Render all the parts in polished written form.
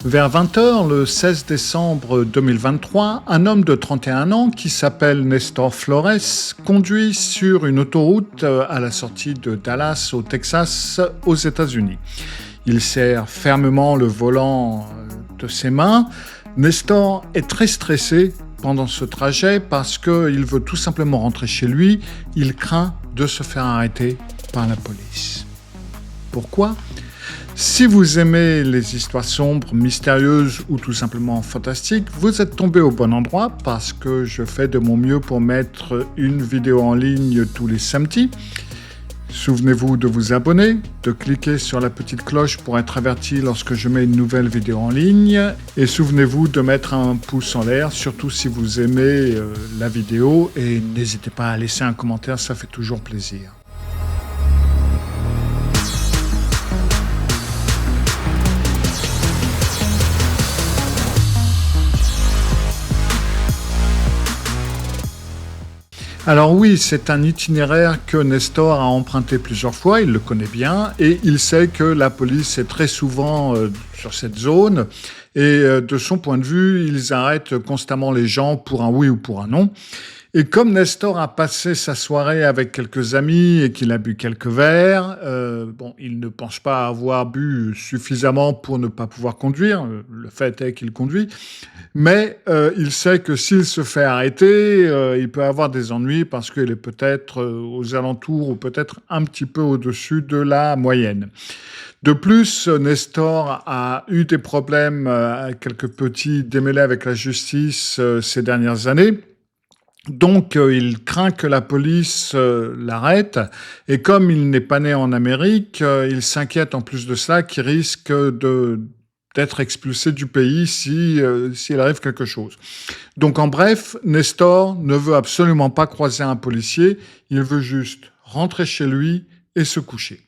Vers 20 heures, le 16 décembre 2023, un homme de 31 ans qui s'appelle Nestor Flores conduit sur une autoroute à la sortie de Dallas, au Texas, aux États-Unis. Il serre fermement le volant de ses mains. Nestor est très stressé pendant ce trajet parce qu'il veut tout simplement rentrer chez lui. Il craint de se faire arrêter par la police. Pourquoi ? Si vous aimez les histoires sombres, mystérieuses ou tout simplement fantastiques, vous êtes tombé au bon endroit parce que je fais de mon mieux pour mettre une vidéo en ligne tous les samedis. Souvenez-vous de vous abonner, de cliquer sur la petite cloche pour être averti lorsque je mets une nouvelle vidéo en ligne. Et souvenez-vous de mettre un pouce en l'air, surtout si vous aimez la vidéo. Et n'hésitez pas à laisser un commentaire, ça fait toujours plaisir. Alors oui, c'est un itinéraire que Nestor a emprunté plusieurs fois, il le connaît bien, et il sait que la police est très souvent sur cette zone, et de son point de vue, ils arrêtent constamment les gens pour un oui ou pour un non. Et comme Nestor a passé sa soirée avec quelques amis et qu'il a bu quelques verres, il ne pense pas avoir bu suffisamment pour ne pas pouvoir conduire, le fait est qu'il conduit, mais il sait que s'il se fait arrêter, il peut avoir des ennuis parce qu'il est peut-être aux alentours ou peut-être un petit peu au-dessus de la moyenne. De plus, Nestor a eu des problèmes, quelques petits démêlés avec la justice ces dernières années. Donc, il craint que la police l'arrête, et comme il n'est pas né en Amérique, il s'inquiète en plus de cela qu'il risque d'être expulsé du pays s'il arrive quelque chose. Donc, en bref, Nestor ne veut absolument pas croiser un policier, il veut juste rentrer chez lui et se coucher.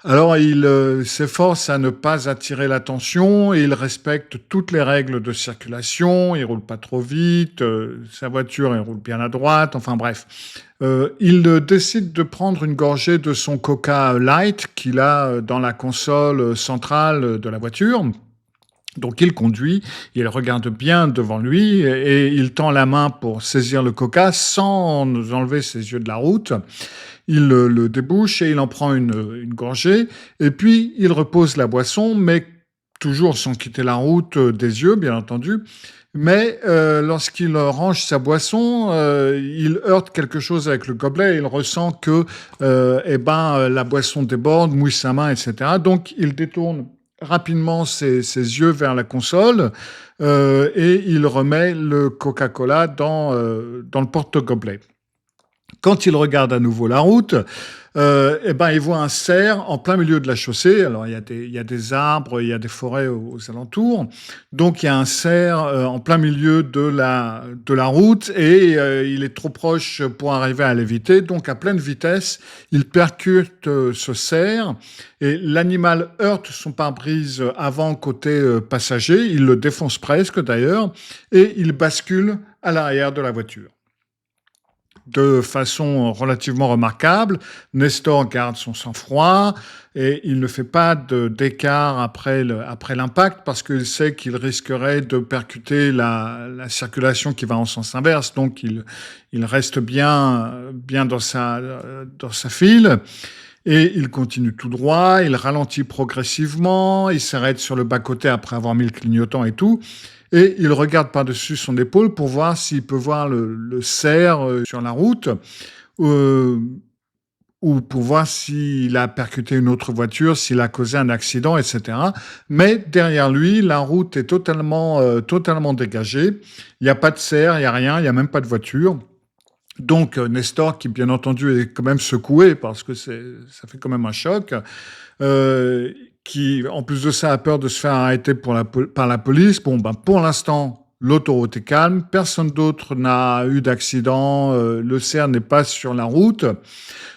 Alors, il s'efforce à ne pas attirer l'attention et il respecte toutes les règles de circulation. Il roule pas trop vite, sa voiture, elle roule bien à droite, enfin bref. Il décide de prendre une gorgée de son Coca Light qu'il a dans la console centrale de la voiture. Donc il conduit, il regarde bien devant lui et il tend la main pour saisir le coca sans enlever ses yeux de la route. Il le débouche et il en prend une gorgée. Et puis il repose la boisson, mais toujours sans quitter la route des yeux, bien entendu. Mais lorsqu'il range sa boisson, il heurte quelque chose avec le gobelet et il ressent que la boisson déborde, mouille sa main, etc. Donc il détourne rapidement ses yeux vers la console et il remet le Coca-Cola dans le porte-gobelet. Quand il regarde à nouveau la route, il voit un cerf en plein milieu de la chaussée. Alors, il y a des arbres, il y a des forêts aux alentours. Donc, il y a un cerf en plein milieu de la route et il est trop proche pour arriver à l'éviter. Donc, à pleine vitesse, il percute ce cerf et l'animal heurte son pare-brise avant côté passager. Il le défonce presque d'ailleurs et il bascule à l'arrière de la voiture. De façon relativement remarquable, Nestor garde son sang-froid et il ne fait pas d'écart après l'impact parce qu'il sait qu'il risquerait de percuter la circulation qui va en sens inverse. Donc il reste bien dans sa file. Et il continue tout droit, il ralentit progressivement, il s'arrête sur le bas-côté après avoir mis le clignotant et tout. Et il regarde par-dessus son épaule pour voir s'il peut voir le cerf sur la route ou pour voir s'il a percuté une autre voiture, s'il a causé un accident, etc. Mais derrière lui, la route est totalement dégagée. Il n'y a pas de cerf, il n'y a rien, il n'y a même pas de voiture. Donc Nestor, qui bien entendu est quand même secoué parce que ça fait quand même un choc, qui en plus de ça a peur de se faire arrêter par la police. Pour l'instant, l'autoroute est calme, personne d'autre n'a eu d'accident, le cerf n'est pas sur la route,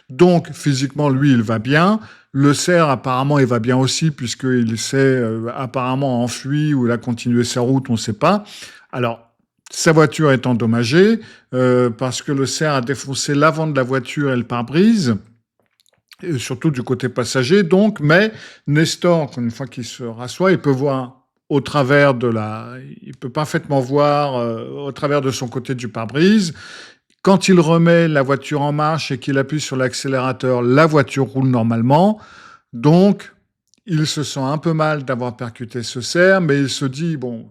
donc physiquement lui il va bien. Le cerf apparemment il va bien aussi puisqu'il s'est apparemment enfui ou il a continué sa route, on ne sait pas. Alors sa voiture est endommagée parce que le cerf a défoncé l'avant de la voiture et le pare-brise. et surtout du côté passager, donc, mais Nestor, une fois qu'il se rassoit, il peut voir au travers il peut parfaitement voir au travers de son côté du pare-brise. Quand il remet la voiture en marche et qu'il appuie sur l'accélérateur, la voiture roule normalement. Donc, il se sent un peu mal d'avoir percuté ce cerf, mais il se dit, bon,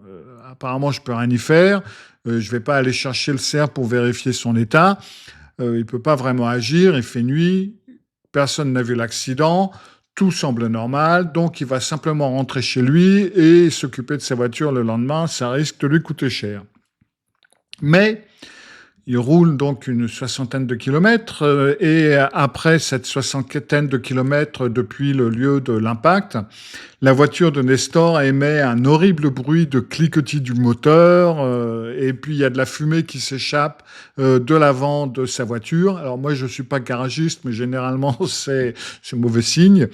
apparemment, je peux rien y faire. Je vais pas aller chercher le cerf pour vérifier son état. Il peut pas vraiment agir. Il fait nuit. Personne n'a vu l'accident. Tout semble normal. Donc, il va simplement rentrer chez lui et s'occuper de sa voiture le lendemain. Ça risque de lui coûter cher. Mais il roule donc une soixantaine de kilomètres et après cette soixantaine de kilomètres depuis le lieu de l'impact, la voiture de Nestor émet un horrible bruit de cliquetis du moteur et puis il y a de la fumée qui s'échappe de l'avant de sa voiture. Alors moi je suis pas garagiste mais généralement c'est mauvais signe.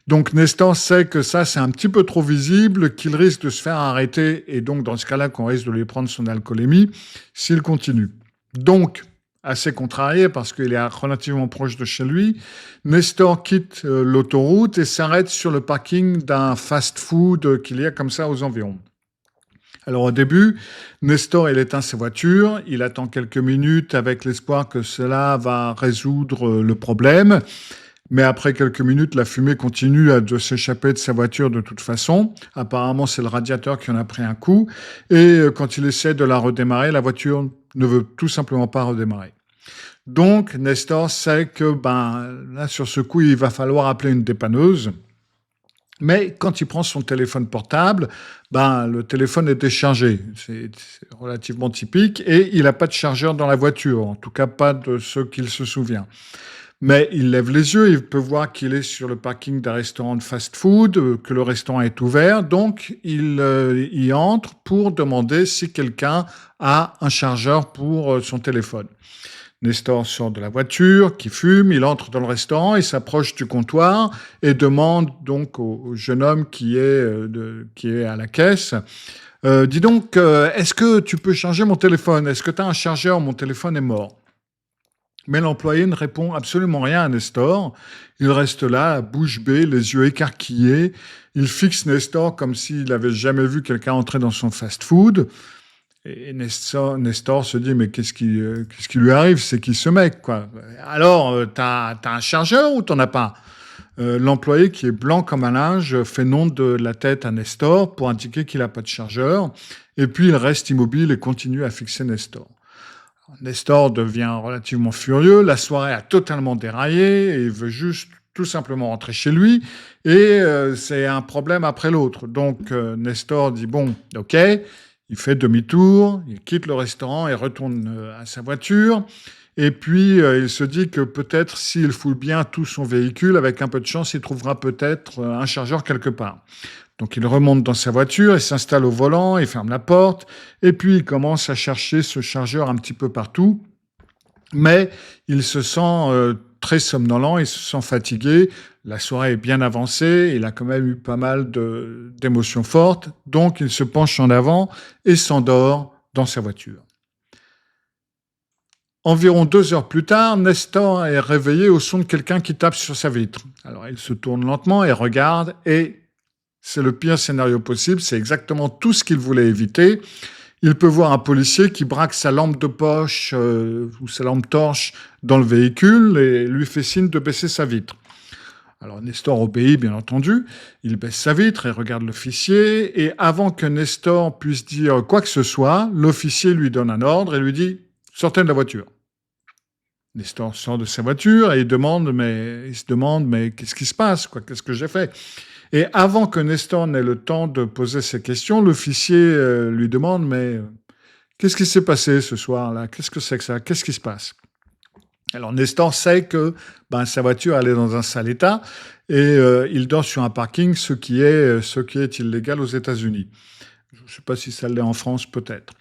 Donc Nestor sait que ça c'est un petit peu trop visible, qu'il risque de se faire arrêter et donc dans ce cas-là qu'on risque de lui prendre son alcoolémie s'il continue. Donc, assez contrarié parce qu'il est relativement proche de chez lui, Nestor quitte l'autoroute et s'arrête sur le parking d'un fast-food qu'il y a comme ça aux environs. Alors au début, Nestor il éteint sa voiture, il attend quelques minutes avec l'espoir que cela va résoudre le problème. Mais après quelques minutes, la fumée continue de s'échapper de sa voiture de toute façon. Apparemment, c'est le radiateur qui en a pris un coup. Et quand il essaie de la redémarrer, la voiture ne veut tout simplement pas redémarrer. Donc, Nestor sait que là, sur ce coup, il va falloir appeler une dépanneuse. Mais quand il prend son téléphone portable, le téléphone est déchargé. C'est relativement typique. Et il n'a pas de chargeur dans la voiture, en tout cas pas de ce qu'il se souvient. Mais il lève les yeux, il peut voir qu'il est sur le parking d'un restaurant de fast-food, que le restaurant est ouvert, donc il y entre pour demander si quelqu'un a un chargeur pour son téléphone. Nestor sort de la voiture, qui fume, il entre dans le restaurant, il s'approche du comptoir et demande donc au jeune homme qui est à la caisse, dis donc, est-ce que tu peux charger mon téléphone? Est-ce que tu as un chargeur? Mon téléphone est mort. Mais l'employé ne répond absolument rien à Nestor. Il reste là, bouche bée, les yeux écarquillés. Il fixe Nestor comme s'il n'avait jamais vu quelqu'un entrer dans son fast-food. Et Nestor se dit, mais qu'est-ce qui lui arrive? C'est qui ce mec, quoi? Alors, t'as un chargeur ou t'en as pas? L'employé, qui est blanc comme un linge, fait non de la tête à Nestor pour indiquer qu'il n'a pas de chargeur. Et puis, il reste immobile et continue à fixer Nestor. Nestor devient relativement furieux, la soirée a totalement déraillé et il veut juste tout simplement rentrer chez lui et c'est un problème après l'autre. Donc Nestor dit bon, ok, il fait demi-tour, il quitte le restaurant et retourne à sa voiture et puis il se dit que peut-être s'il foule bien tout son véhicule, avec un peu de chance, il trouvera peut-être un chargeur quelque part. Donc il remonte dans sa voiture, il s'installe au volant, il ferme la porte, et puis il commence à chercher ce chargeur un petit peu partout. Mais il se sent très somnolent, il se sent fatigué, la soirée est bien avancée, il a quand même eu pas mal d'émotions fortes, donc il se penche en avant et s'endort dans sa voiture. Environ 2 heures plus tard, Nestor est réveillé au son de quelqu'un qui tape sur sa vitre. Alors il se tourne lentement et regarde, et c'est le pire scénario possible, c'est exactement tout ce qu'il voulait éviter. Il peut voir un policier qui braque sa lampe de poche ou sa lampe torche dans le véhicule et lui fait signe de baisser sa vitre. Alors Nestor obéit, bien entendu. Il baisse sa vitre et regarde l'officier. Et avant que Nestor puisse dire quoi que ce soit, l'officier lui donne un ordre et lui dit « Sortez de la voiture ». Nestor sort de sa voiture et il se demande « Mais qu'est-ce qui se passe, quoi? Qu'est-ce que j'ai fait ?» Et avant que Nestor n'ait le temps de poser ses questions, l'officier lui demande « Mais qu'est-ce qui s'est passé ce soir-là? Qu'est-ce que c'est que ça? Qu'est-ce qui se passe ?» Alors Nestor sait que sa voiture elle est dans un sale état et il dort sur un parking, ce qui est illégal aux États-Unis. Je ne sais pas si ça l'est en France, peut-être.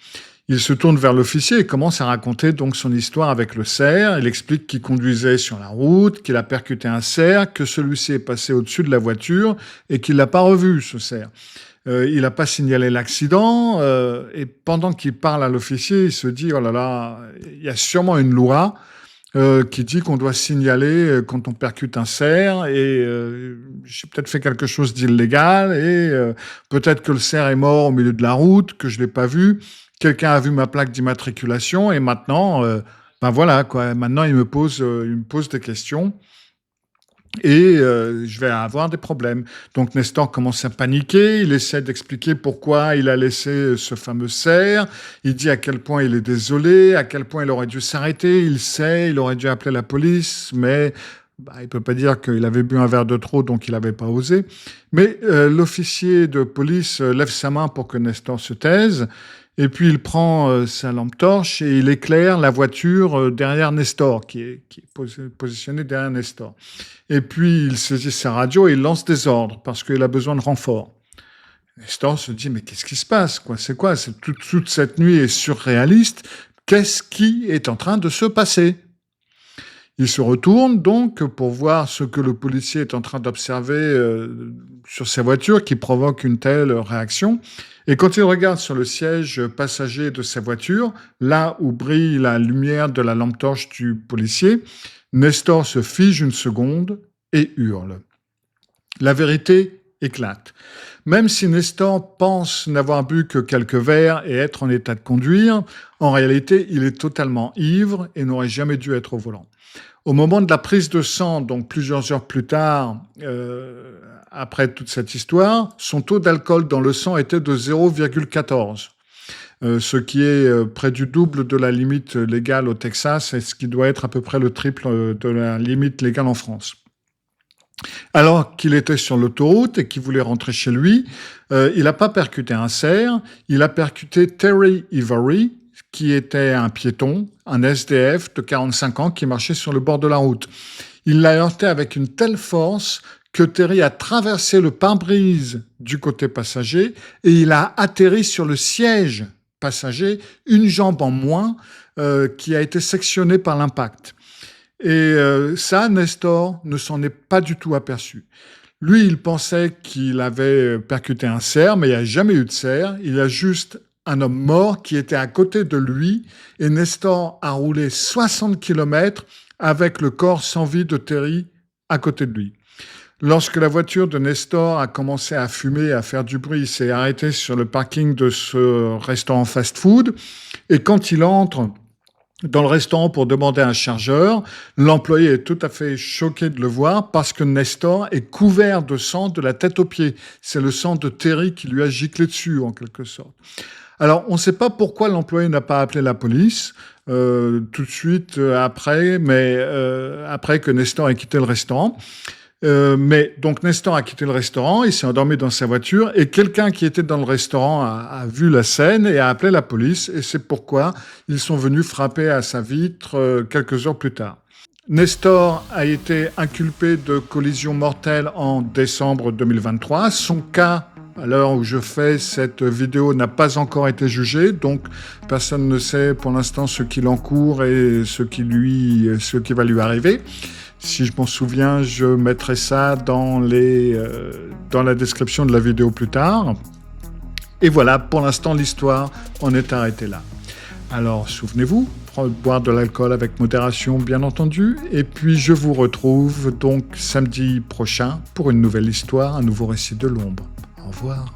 Il se tourne vers l'officier et commence à raconter donc son histoire avec le cerf. Il explique qu'il conduisait sur la route, qu'il a percuté un cerf, que celui-ci est passé au-dessus de la voiture et qu'il l'a pas revu, ce cerf. Il n'a pas signalé l'accident et pendant qu'il parle à l'officier, il se dit « Oh là là, il y a sûrement une loi qui dit qu'on doit signaler quand on percute un cerf et j'ai peut-être fait quelque chose d'illégal et peut-être que le cerf est mort au milieu de la route, que je l'ai pas vu. Quelqu'un a vu ma plaque d'immatriculation et maintenant, ben voilà quoi. Maintenant, il me pose des questions. Et je vais avoir des problèmes. Donc Nestor commence à paniquer, il essaie d'expliquer pourquoi il a laissé ce fameux cerf, il dit à quel point il est désolé, à quel point il aurait dû s'arrêter, il sait, il aurait dû appeler la police, mais il peut pas dire qu'il avait bu un verre de trop, donc il n'avait pas osé. Mais l'officier de police lève sa main pour que Nestor se taise, et puis il prend sa lampe torche et il éclaire la voiture derrière Nestor, qui est positionnée derrière Nestor. Et puis il saisit sa radio et il lance des ordres parce qu'il a besoin de renfort. Nestor se dit, mais qu'est-ce qui se passe, quoi? C'est quoi? Toute cette nuit est surréaliste. Qu'est-ce qui est en train de se passer? Il se retourne donc pour voir ce que le policier est en train d'observer sur sa voiture qui provoque une telle réaction. Et quand il regarde sur le siège passager de sa voiture, là où brille la lumière de la lampe torche du policier, Nestor se fige une seconde et hurle. La vérité éclate. Même si Nestor pense n'avoir bu que quelques verres et être en état de conduire, en réalité, il est totalement ivre et n'aurait jamais dû être au volant. Au moment de la prise de sang, donc plusieurs heures plus tard, après toute cette histoire, son taux d'alcool dans le sang était de 0,14, ce qui est près du double de la limite légale au Texas et ce qui doit être à peu près le triple de la limite légale en France. Alors qu'il était sur l'autoroute et qu'il voulait rentrer chez lui, il n'a pas percuté un cerf, il a percuté Terry Ivory, qui était un piéton, un SDF de 45 ans qui marchait sur le bord de la route. Il l'a heurté avec une telle force que Terry a traversé le pare-brise du côté passager et il a atterri sur le siège passager, une jambe en moins, qui a été sectionnée par l'impact. Et ça, Nestor ne s'en est pas du tout aperçu. Lui, il pensait qu'il avait percuté un cerf, mais il n'y a jamais eu de cerf. Il y a juste un homme mort qui était à côté de lui et Nestor a roulé 60 km avec le corps sans vie de Terry à côté de lui. Lorsque la voiture de Nestor a commencé à fumer, à faire du bruit, il s'est arrêté sur le parking de ce restaurant fast-food et quand il entre dans le restaurant pour demander un chargeur, l'employé est tout à fait choqué de le voir parce que Nestor est couvert de sang de la tête aux pieds. C'est le sang de Terry qui lui a giclé dessus en quelque sorte. Alors, on ne sait pas pourquoi l'employé n'a pas appelé la police tout de suite après, après que Nestor ait quitté le restaurant. Mais donc Nestor a quitté le restaurant, il s'est endormi dans sa voiture et quelqu'un qui était dans le restaurant a vu la scène et a appelé la police et c'est pourquoi ils sont venus frapper à sa vitre quelques heures plus tard. Nestor a été inculpé de collision mortelle en décembre 2023. Son cas, à l'heure où je fais cette vidéo, n'a pas encore été jugé, donc personne ne sait pour l'instant ce qu'il encourt et ce qui va lui arriver. Si je m'en souviens, je mettrai ça dans la description de la vidéo plus tard. Et voilà, pour l'instant, l'histoire en est arrêtée là. Alors, souvenez-vous, boire de l'alcool avec modération, bien entendu. Et puis, je vous retrouve donc samedi prochain pour une nouvelle histoire, un nouveau récit de l'ombre. Au revoir.